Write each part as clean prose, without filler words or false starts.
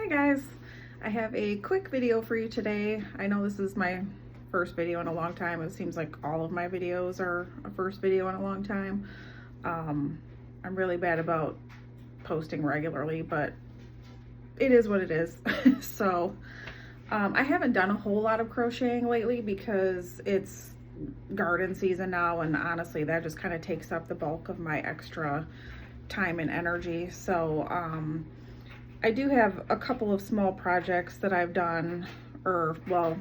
Hi guys, I have a quick video for you today. I know this is my first video in a long time. It seems like all of my videos are a first video in a long time. I'm really bad about posting regularly, but it is what it is. So I haven't done a whole lot of crocheting lately because it's garden season now, and honestly that just kind of takes up the bulk of my extra time and energy. So I do have a couple of small projects that I've done, or well,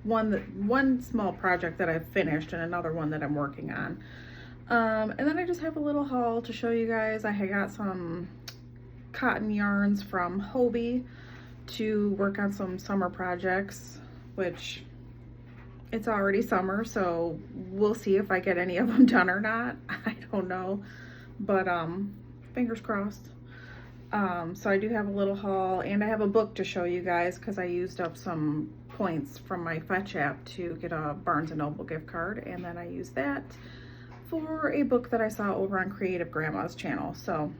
one small project that I've finished and another one that I'm working on. And then I just have a little haul to show you guys. I got some cotton yarns from Hobbii to work on some summer projects, which it's already summer, so we'll see if I get any of them done or not. I don't know, but fingers crossed. So I do have a little haul, and I have a book to show you guys because I used up some points from my Fetch app to get a Barnes & Noble gift card, and then I used that for a book that I saw over on Creative Grandma's channel. So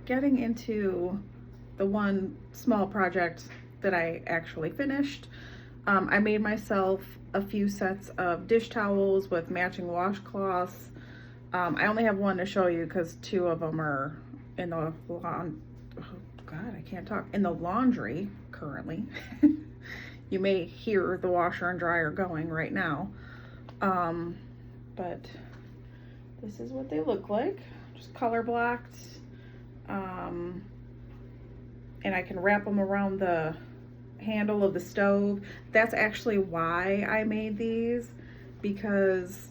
getting into the one small project that I actually finished, I made myself a few sets of dish towels with matching washcloths. I only have one to show you because two of them are in the in the laundry currently. You may hear the washer and dryer going right now, but this is what they look like, just color blocked, and I can wrap them around the handle of the stove. That's actually why I made these, because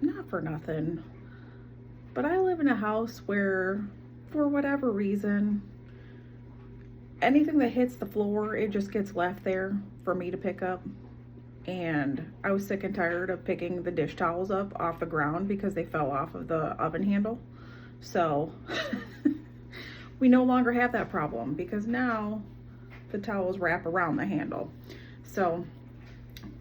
not for nothing, but I live in a house where, for whatever reason, anything that hits the floor, it just gets left there for me to pick up. And I was sick and tired of picking the dish towels up off the ground because they fell off of the oven handle. So we no longer have that problem because now the towels wrap around the handle. So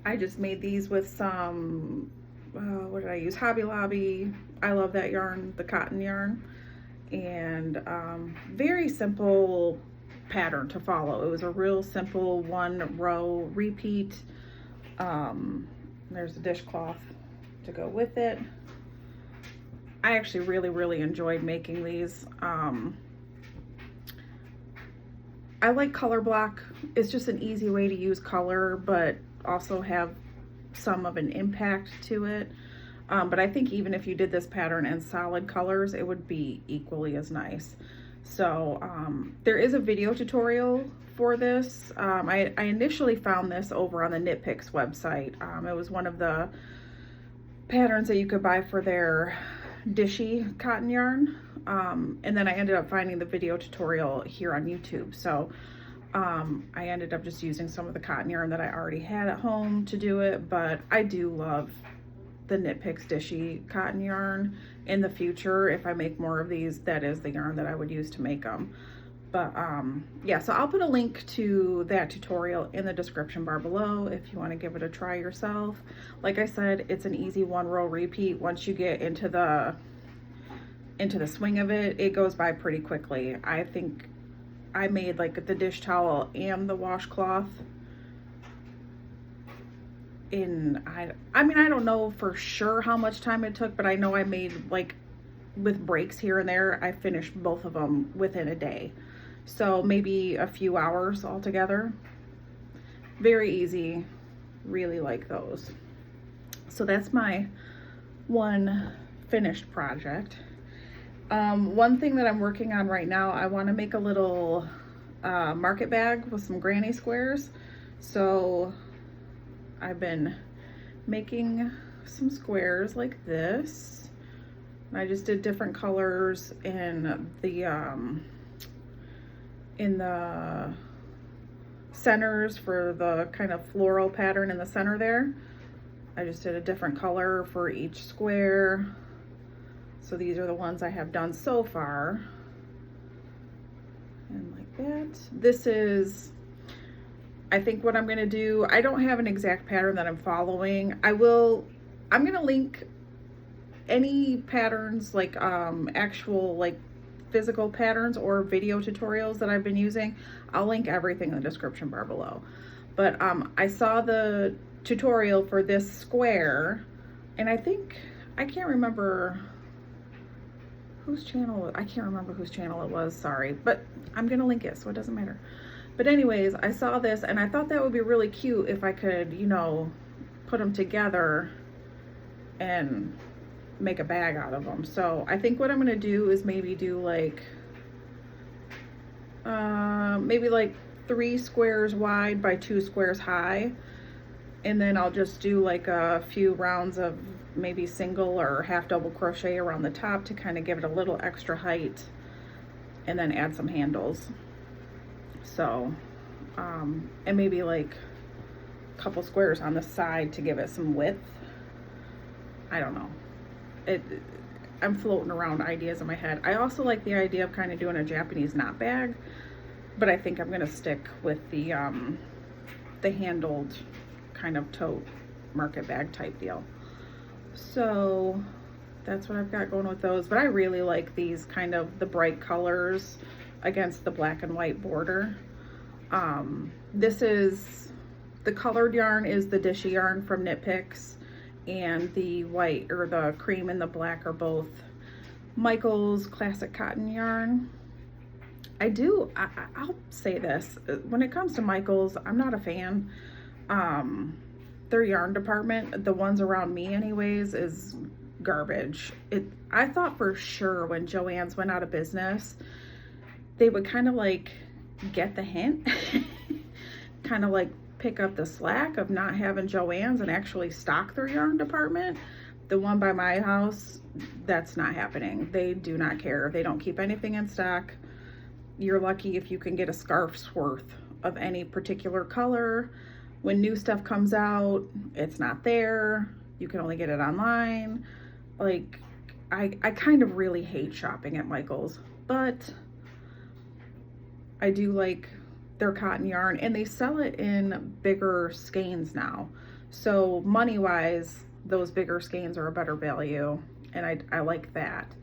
I just made these with some what did I use? Hobby Lobby. I love that yarn, the cotton yarn, and very simple pattern to follow. It was a real simple 1 row repeat. There's a dishcloth to go with it. I actually really enjoyed making these. I like color block. It's just an easy way to use color, but also have some of an impact to it. But I think even if you did this pattern in solid colors, it would be equally as nice. So there is a video tutorial for this. I initially found this over on the Knit Picks website. It was one of the patterns that you could buy for their dishy cotton yarn. And then I ended up finding the video tutorial here on YouTube. So I ended up just using some of the cotton yarn that I already had at home to do it, but I do love the Knit Picks dishy cotton yarn. In the future, if I make more of these, that is the yarn that I would use to make them. But yeah, so I'll put a link to that tutorial in the description bar below if you want to give it a try yourself. Like I said, it's an easy 1 row repeat. Once you get into the swing of it, it goes by pretty quickly. I think I made like the dish towel and the washcloth in, I mean, I don't know for sure how much time it took, but I know I made, like, with breaks here and there, I finished both of them within a day. So maybe a few hours altogether. Very easy. Really like those. So that's my one finished project. One thing that I'm working on right now, I want to make a little market bag with some granny squares. So I've been making some squares like this. I just did different colors in the centers for the kind of floral pattern in the center there. I just did a different color for each square. So these are the ones I have done so far. And like that. This is, I think what I'm gonna do, I don't have an exact pattern that I'm following. I'm gonna link any patterns, like actual like physical patterns or video tutorials that I've been using, I'll link everything in the description bar below. But I saw the tutorial for this square, and I can't remember whose channel, I can't remember whose channel it was, sorry, but I'm gonna link it so it doesn't matter. But anyways, I saw this and I thought that would be really cute if I could, you know, put them together and make a bag out of them. So I think what I'm gonna do is maybe do like maybe like 3 squares wide by 2 squares high, and then I'll just do like a few rounds of maybe single or half double crochet around the top to kind of give it a little extra height, and then add some handles. So and maybe like a couple squares on the side to give it some width. I don't know. I'm floating around ideas in my head. I also like the idea of kind of doing a Japanese knot bag, but I think I'm gonna stick with the handled kind of tote market bag type deal. So that's what I've got going with those. But I really like these kind of the bright colors against the black and white border. This is, the colored yarn is the Dishy yarn from Knit Picks, and the white or the cream and the black are both Michael's Classic Cotton yarn. I'll say this, when it comes to Michael's, I'm not a fan. Their yarn department, the ones around me anyways, is garbage. I thought for sure when Joann's went out of business, they would kind of like get the hint, kind of like pick up the slack of not having Joann's and actually stock their yarn department. The one by my house, that's not happening. They do not care. They don't keep anything in stock. You're lucky if you can get a scarf's worth of any particular color. When new stuff comes out, it's not there. You can only get it online. Like, I kind of really hate shopping at Michael's, but I do like their cotton yarn, and they sell it in bigger skeins now. So money-wise, those bigger skeins are a better value, and I like that.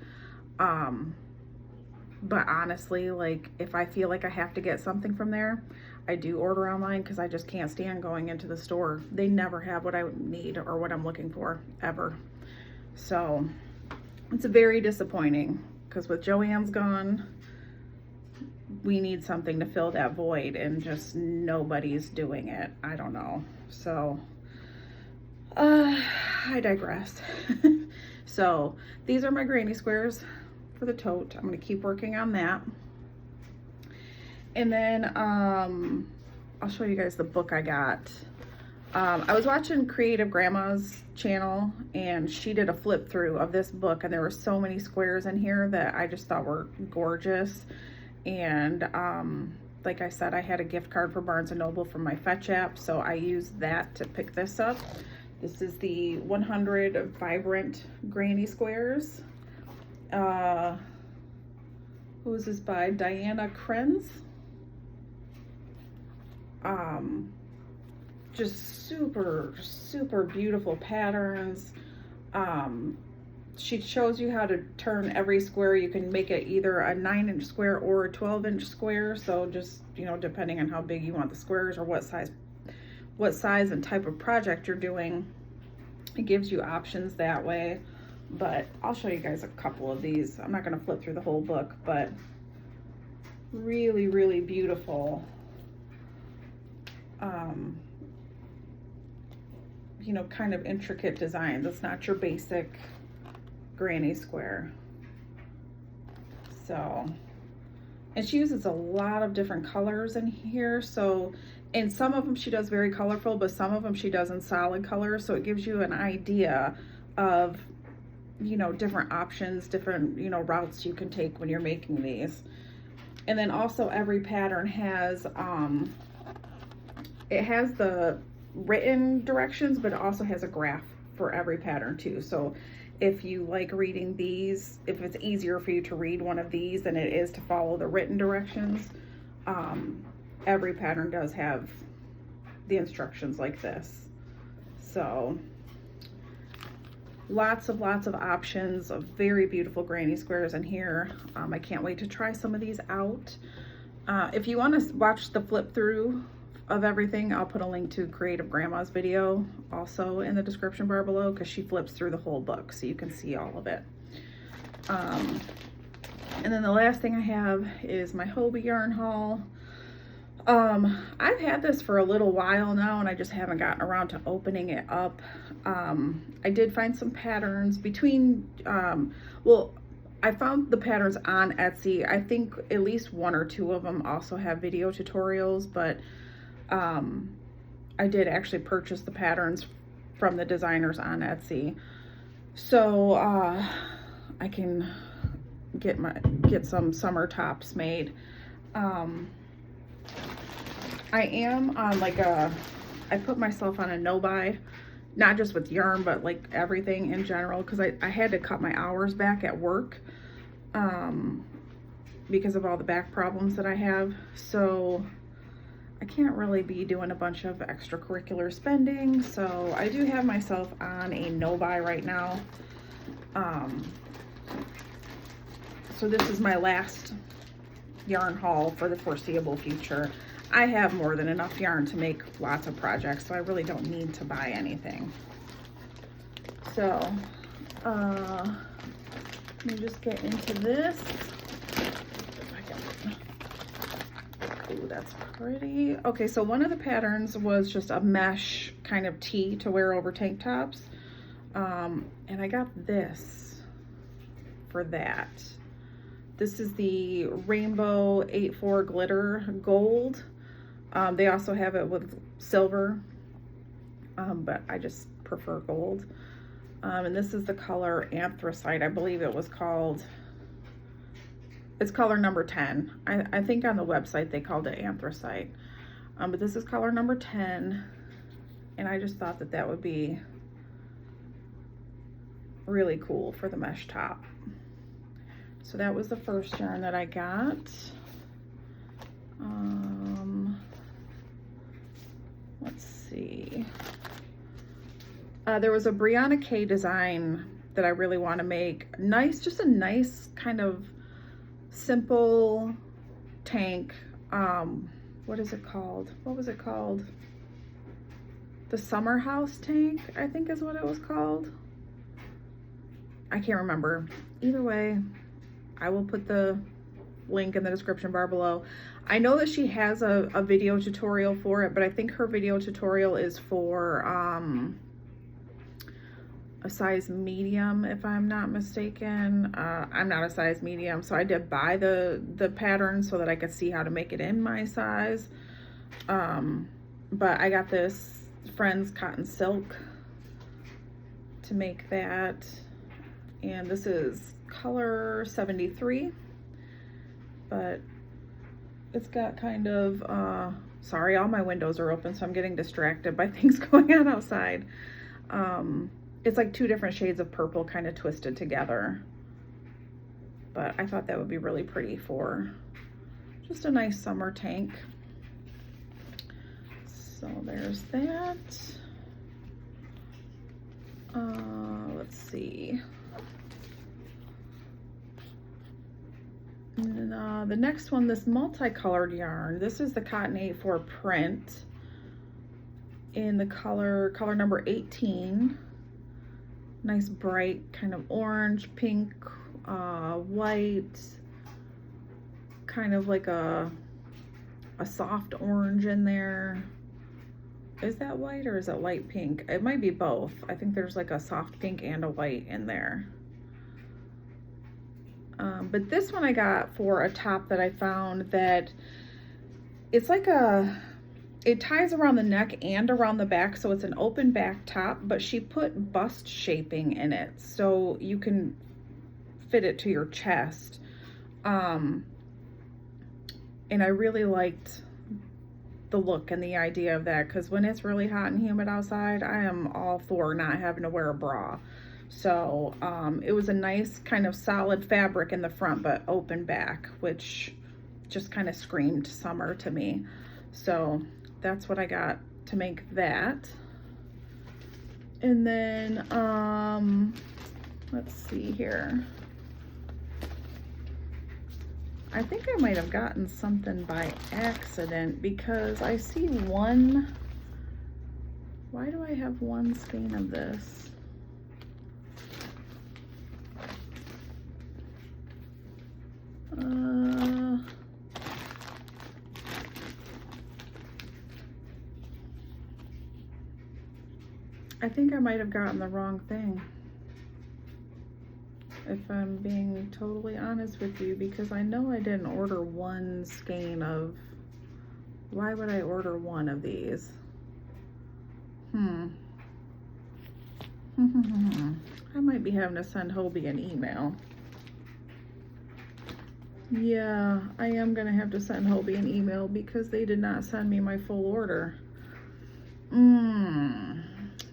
But honestly, like, if I feel like I have to get something from there, I do order online because I just can't stand going into the store. They never have what I need or what I'm looking for, ever. So it's very disappointing because with Joann's gone, we need something to fill that void, and just nobody's doing it. I don't know. So I digress. So these are my granny squares for the tote. I'm going to keep working on that. And then I'll show you guys the book I got. I was watching Creative Grandma's channel, and she did a flip through of this book, and there were so many squares in here that I just thought were gorgeous. And like I said, I had a gift card for Barnes & Noble from my Fetch app, so I used that to pick this up. This is the 100 Vibrant Granny Squares. Who is this by? Diana Krenz. Just super, super beautiful patterns. She shows you how to turn every square. You can make it either a 9-inch square or a 12-inch square. So just, you know, depending on how big you want the squares or what size and type of project you're doing, it gives you options that way. But I'll show you guys a couple of these. I'm not going to flip through the whole book, but really, really beautiful. You know, kind of intricate designs. It's not your basic granny square. So, and she uses a lot of different colors in here. So, and some of them she does very colorful, but some of them she does in solid colors. So it gives you an idea of, you know, different options, different, you know, routes you can take when you're making these. And then also every pattern has, it has the written directions, but it also has a graph for every pattern too. So if you like reading these, if it's easier for you to read one of these than it is to follow the written directions, every pattern does have the instructions like this. So lots of options of very beautiful granny squares in here. I can't wait to try some of these out. If you want to watch the flip through of everything, I'll put a link to Creative Grandma's video also in the description bar below, because she flips through the whole book so you can see all of it. And then the last thing I have is my Hobbii yarn haul. I've had this for a little while now and I just haven't gotten around to opening it up. I did find some patterns between, well, I found the patterns on Etsy. I think at least one or two of them also have video tutorials, but I did actually purchase the patterns from the designers on Etsy. So I can get some summer tops made. I am on like I put myself on a no-buy, not just with yarn, but like everything in general, because I had to cut my hours back at work because of all the back problems that I have. So I can't really be doing a bunch of extracurricular spending. So I do have myself on a no-buy right now. So this is my last yarn haul for the foreseeable future. I have more than enough yarn to make lots of projects, so I really don't need to buy anything. So, let me just get into this. Ooh, that's pretty. Okay, so one of the patterns was just a mesh kind of tee to wear over tank tops. And I got this for that. This is the Rainbow 8-4 Glitter Gold. They also have it with silver, but I just prefer gold. And this is the color Anthracite. I believe it was called, it's color number 10. I think on the website they called it Anthracite. But this is color number 10. And I just thought that that would be really cool for the mesh top. So that was the first yarn that I got. Let's see. There was a Brianna K design that I really want to make. Nice, just a nice kind of simple tank. What is it called? What was it called? The Summer House tank, I think is what it was called. I can't remember. Either way, I will put the link in the description bar below. I know that she has a video tutorial for it, but I think her video tutorial is for a size medium, if I'm not mistaken. I'm not a size medium, so I did buy the pattern so that I could see how to make it in my size. But I got this Friends Cotton Silk to make that, and this is color 73, but it's got kind of, sorry, all my windows are open, so I'm getting distracted by things going on outside. It's like two different shades of purple kind of twisted together, but I thought that would be really pretty for just a nice summer tank. So there's that. Let's see. And the next one, this multicolored yarn, this is the Cotton 8-4 print in the color number 18. Nice bright kind of orange, pink, white, kind of like a soft orange in there. Is that white or is it light pink? It might be both. I think there's like a soft pink and a white in there. But this one I got for a top that I found that it's like it ties around the neck and around the back, so it's an open back top, but she put bust shaping in it so you can fit it to your chest. And I really liked the look and the idea of that, because when it's really hot and humid outside, I am all for not having to wear a bra. So it was a nice kind of solid fabric in the front, but open back, which just kind of screamed summer to me. So that's what I got to make that. And then, let's see here. I think I might have gotten something by accident because I see one. Why do I have one skein of this? I think I might have gotten the wrong thing, if I'm being totally honest with you, because I know I didn't order one skein of, why would I order one of these? I might be having to send Hobbii an email. Yeah, I am gonna have to send Hobbii an email because they did not send me my full order.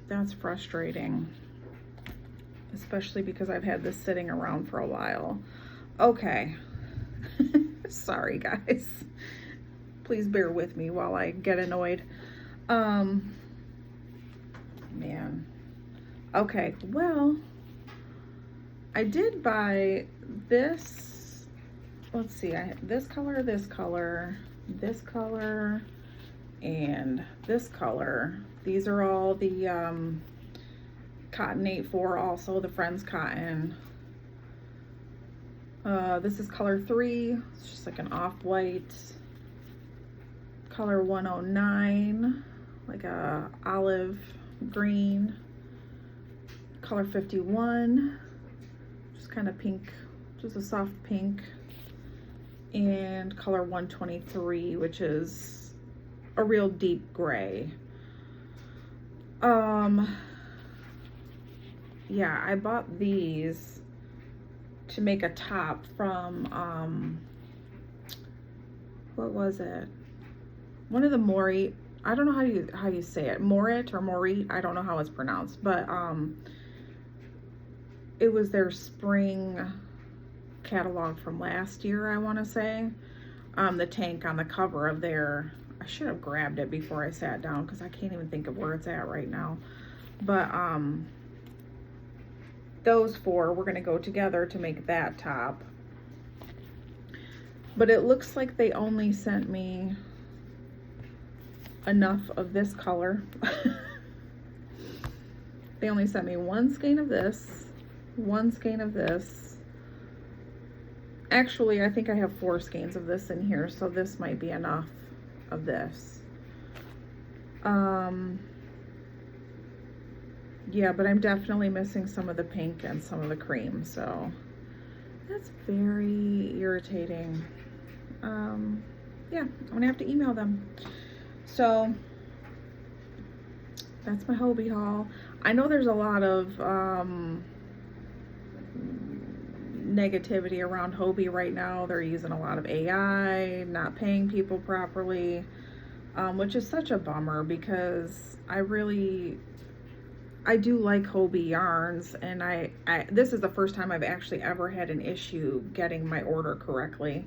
That's frustrating, especially because I've had this sitting around for a while. Okay. Sorry guys, please bear with me while I get annoyed. Man. Okay, well, I did buy this. Let's see, I have this color, this color, this color, and this color. These are all the Cotton 84, also the Friends Cotton. This is color 3. It's just like an off-white. Color 109, like a olive green. Color 51, just kind of pink, just a soft pink. And color 123, which is a real deep gray. Yeah, I bought these to make a top from what was it? One of the Mori, I don't know how you say it, Morit or Morit, I don't know how it's pronounced, but it was their spring catalog from last year, I want to say. The tank on the cover of their, I should have grabbed it before I sat down because I can't even think of where it's at right now. But those four we're gonna go together to make that top. But it looks like they only sent me enough of this color. They only sent me one skein of this, one skein of this. Actually, I think I have 4 skeins of this in here, so this might be enough of this. Yeah, but I'm definitely missing some of the pink and some of the cream, so that's very irritating. Yeah, I'm gonna have to email them. So that's my Hobbii haul. I know there's a lot of negativity around Hobbii right now. They're using a lot of AI, not paying people properly, which is such a bummer because I do like Hobbii yarns, and I this is the first time I've actually ever had an issue getting my order correctly.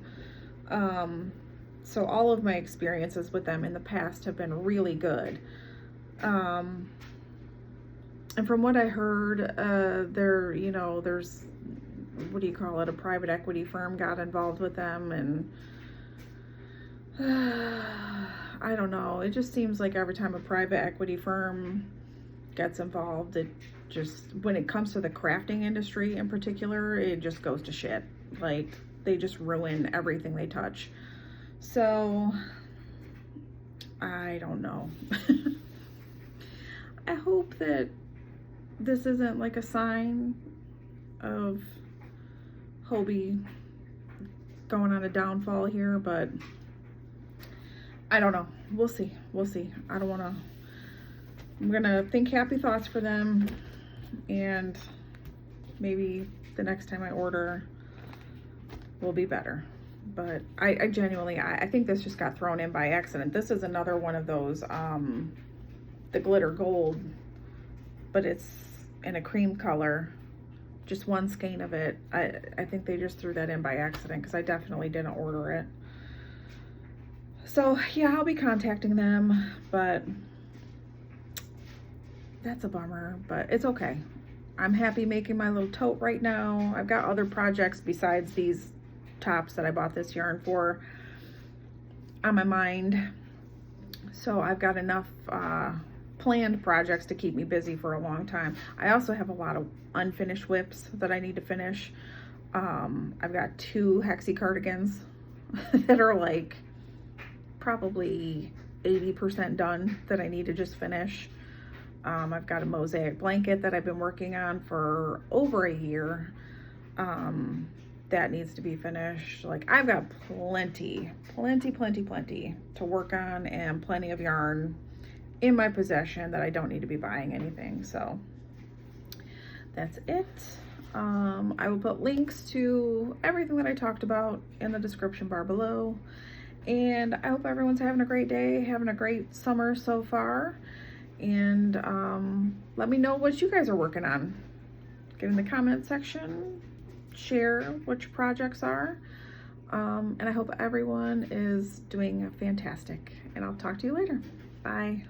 So all of my experiences with them in the past have been really good. And from what I heard, there's, what do you call it, a private equity firm got involved with them, and I don't know, it just seems like every time a private equity firm gets involved, it just, when it comes to the crafting industry in particular, it just goes to shit. Like, they just ruin everything they touch. So I don't know. I hope that this isn't like a sign of Hobbii going on a downfall here, but I don't know. We'll see. We'll see. I don't want to, I'm going to think happy thoughts for them, and maybe the next time I order will be better. But I genuinely, I think this just got thrown in by accident. This is another one of those, the glitter gold, but it's in a cream color, just one skein of it. I think they just threw that in by accident because I definitely didn't order it. So yeah, I'll be contacting them, but that's a bummer, but it's okay. I'm happy making my little tote right now. I've got other projects besides these tops that I bought this yarn for on my mind. So I've got enough planned projects to keep me busy for a long time. I also have a lot of unfinished WIPs that I need to finish. I've got 2 hexie cardigans that are like probably 80% done that I need to just finish. I've got a mosaic blanket that I've been working on for over a year. That needs to be finished. Like, I've got plenty to work on, and plenty of yarn in my possession that I don't need to be buying anything. So that's it. I will put links to everything that I talked about in the description bar below. And I hope everyone's having a great day, having a great summer so far. And let me know what you guys are working on. Get in the comment section, share what your projects are. And I hope everyone is doing fantastic. And I'll talk to you later. Bye.